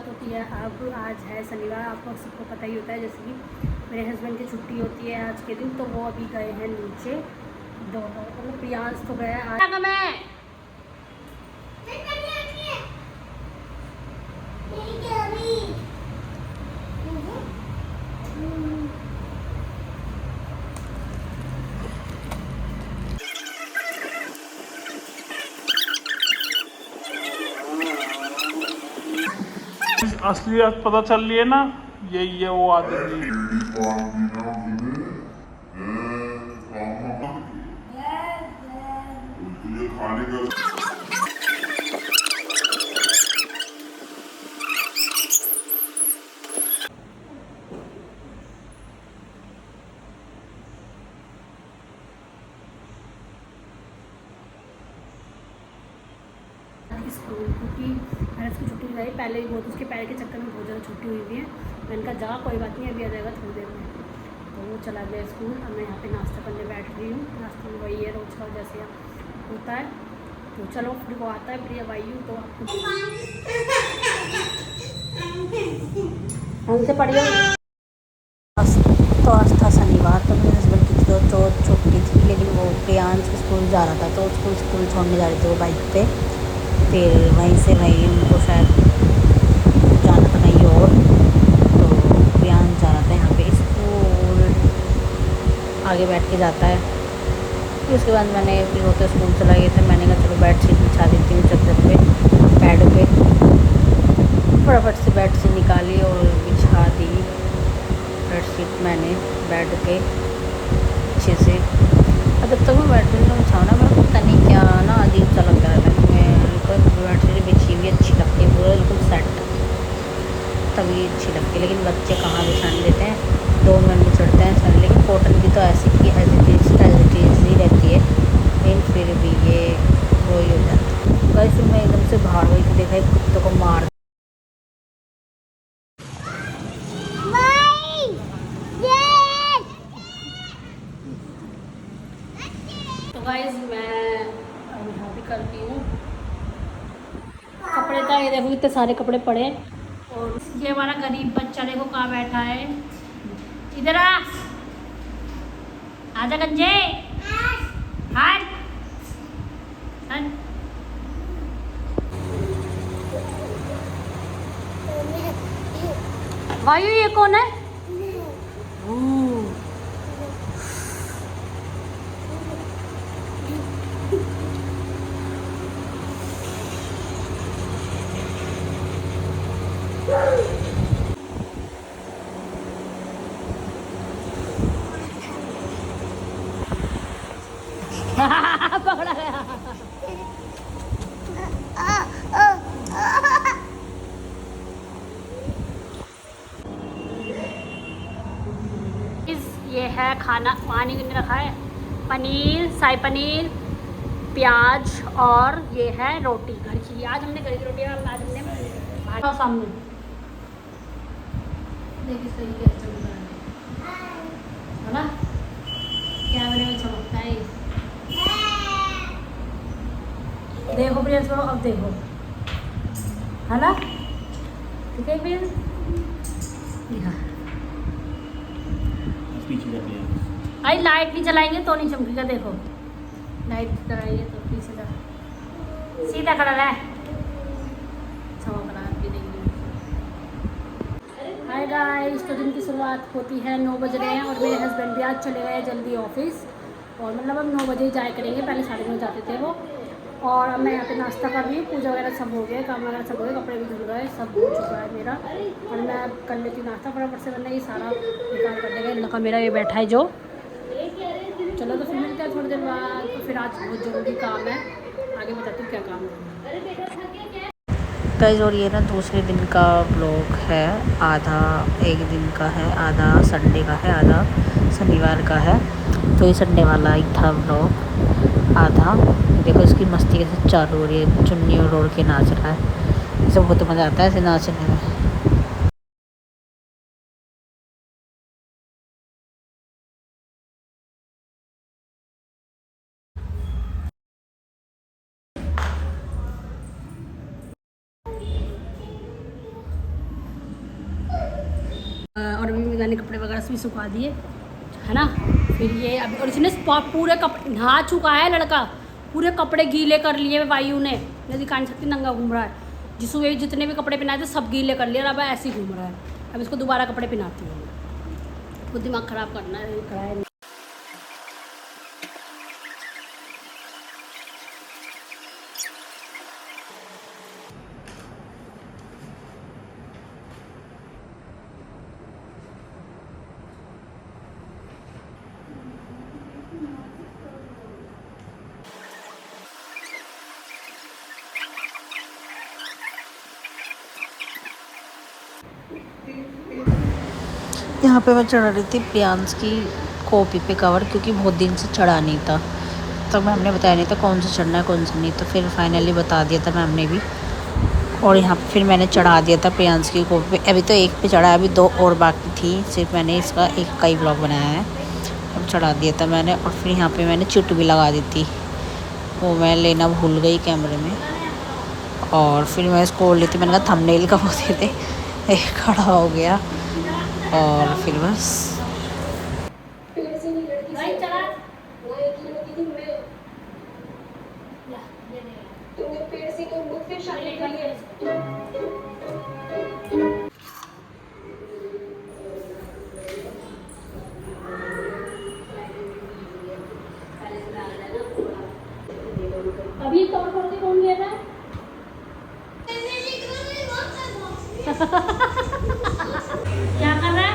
बात होती है। अब आज है शनिवार, आपको सबको पता ही होता है। जैसे कि मेरे हस्बैंड की छुट्टी होती है आज के दिन, तो वो अभी गए हैं नीचे। दोनों मतलब प्रियांश तो गया आज। असलियत पता चल रही है ना, यही है वो आदमी। स्कूल क्योंकि मैंने उसकी छुट्टी लगाई पहले ही, बहुत उसके पैर के चक्कर में बहुत ज़्यादा छुट्टी हुई हुई है। मैंने कहा जा कोई बात नहीं, अभी आ जाएगा थोड़ी देर में। तो वो चला गया स्कूल। अब मैं यहाँ पे नाश्ता करने बैठ रही हूँ। नाश्ते में वही है रोज़ का जैसे होता है। तो चलो फिर वो आता है प्रिया वायु, तो आपको हमसे पढ़िए। तो आज था शनिवार, तो मेरे हस्बैंड की तो छुट्टी थी, लेकिन वो प्रियांश स्कूल जा रहा था, तो उसको स्कूल छोड़ने जा रहे थे वो बाइक पे। फिर वहीं से वहीं उनको शायद जाना था कहीं और, तो प्रियांश जा रहा था यहाँ पे स्कूल, आगे बैठ के जाता है। फिर उसके बाद मैंने फिर वो तो स्कूल चला गए थे, मैंने कहा चलो बेड शीट बिछा देती हूँ चद्दर पे, बेड पे। फटाफट से बेड शीट निकाली और बिछा दी बेडशीट मैंने बेड पे अच्छे से। अब जब तक मैं बेडशीट में बिछाऊँ ना, मेरे को पता नहीं क्या ना अजीब सा लग रहा है। मैं बेडशीट बिछी हुई अच्छी लगती है, पूरा बिल्कुल सेट, तभी अच्छी लगती है। लेकिन बच्चे कहाँ बिछाने देते हैं, 2 मिनट में चढ़ते हैं सर। लेकिन कॉटन की तो ऐसी की एज इट इज़ ही रहती है, लेकिन फिर भी ये वही हो जाता है। गाइस मैं एकदम से बाहर गई थी, देखा एक कुत्ते को मार। तो गाइस मैं अब यहाँ भी करती हूँ कपड़े का। ये देखो इतने सारे कपड़े पड़े हैं। और ये हमारा गरीब बच्चा देखो कहाँ बैठा है। इधर आजा गंजे। हाय वायु, ये कौन है? पकड़ा गया। ये है खाना, पानी में रखा है पनीर, शाही पनीर, प्याज, और ये है रोटी घर की। आज हमने घर की रोटी, आज हमने सामने देखिए सही कैसे चल रहा है ना, कैमरे में चमकता है। देखो प्रियंस, अब देखो है ना, ठीक है प्रियंस। अरे लाइट नहीं जलाएंगे तो नहीं चमकेगा। देखो लाइट जलाएंगे तो पीछे सीधा खड़ा रहा है, चमक रहा है। हाय गाइस, तो दिन की शुरुआत होती है 9 बज रहे हैं, और मेरे हस्बैंड भी आज चले गए जल्दी ऑफिस। और मतलब अब 9 बजे ही जाया करेंगे, पहले 9:30 जाते थे वो। और अब मैं यहाँ पे नाश्ता कर रही हूँ, पूजा वगैरह सब हो गया, काम वगैरह सब हो गया, कपड़े भी धुल गए, सब हो चुका है मेरा। और मैं अब कर लेती हूँ नाश्ता फटाफट से, वरना ये सारा बेकार कर देगा। लड़का मेरा ये बैठा है जो। चलो तो फिर मिलते हैं थोड़ी देर बाद। तो फिर आज बहुत ज़रूरी काम है, आगे बताती हूँ क्या काम है। गाइस और ये ना दूसरे दिन का ब्लॉग है, आधा एक दिन का है, आधा संडे का है, आधा शनिवार का है। तो ये संडे वाला ही था ब्लॉग आधा। देखो इसकी मस्ती कैसे चालू हो रही है, चुन्नी और ओढ़ के नाच रहा है। इसे बहुत मज़ा आता है ऐसे नाचने में। और अभी मैंने कपड़े वगैरह भी सुखा दिए है ना। फिर ये अभी और इसने पूरे कपड़े नहा चुका है लड़का, पूरे कपड़े गीले कर लिए वायु ने, मैं दिखा नहीं सकती, नंगा घूम रहा है। जिसको ये जितने भी कपड़े पहनाए थे सब गीले कर लिए और अब ऐसे ही घूम रहा है। अब इसको दोबारा कपड़े पहनाती हूँ, वो दिमाग ख़राब करना है कराया। यहाँ पे मैं चढ़ा रही थी प्रियांश की कॉपी पे कवर, क्योंकि बहुत दिन से चढ़ा नहीं था, तो मैम ने बताया नहीं था कौन सा चढ़ना है कौन सा नहीं, तो फिर फाइनली बता दिया था मैम ने भी। और यहाँ पे फिर मैंने चढ़ा दिया था प्रियांश की कॉपी पे। अभी तो एक पे चढ़ा है, अभी 2 और बाकी थी, सिर्फ मैंने इसका एक का ही ब्लॉग बनाया है। अब चढ़ा दिया था मैंने। और फिर यहाँ पे मैंने चिट भी लगा दी थी, वो मैं लेना भूल गई कैमरे में। और फिर मैं इसको बोल ली थी, मैंने कहा थंबनेल का वो दे दे, खड़ा हो गया। और फिर बस अभी कवर खोल के कौन गया था? क्या कर रहा है?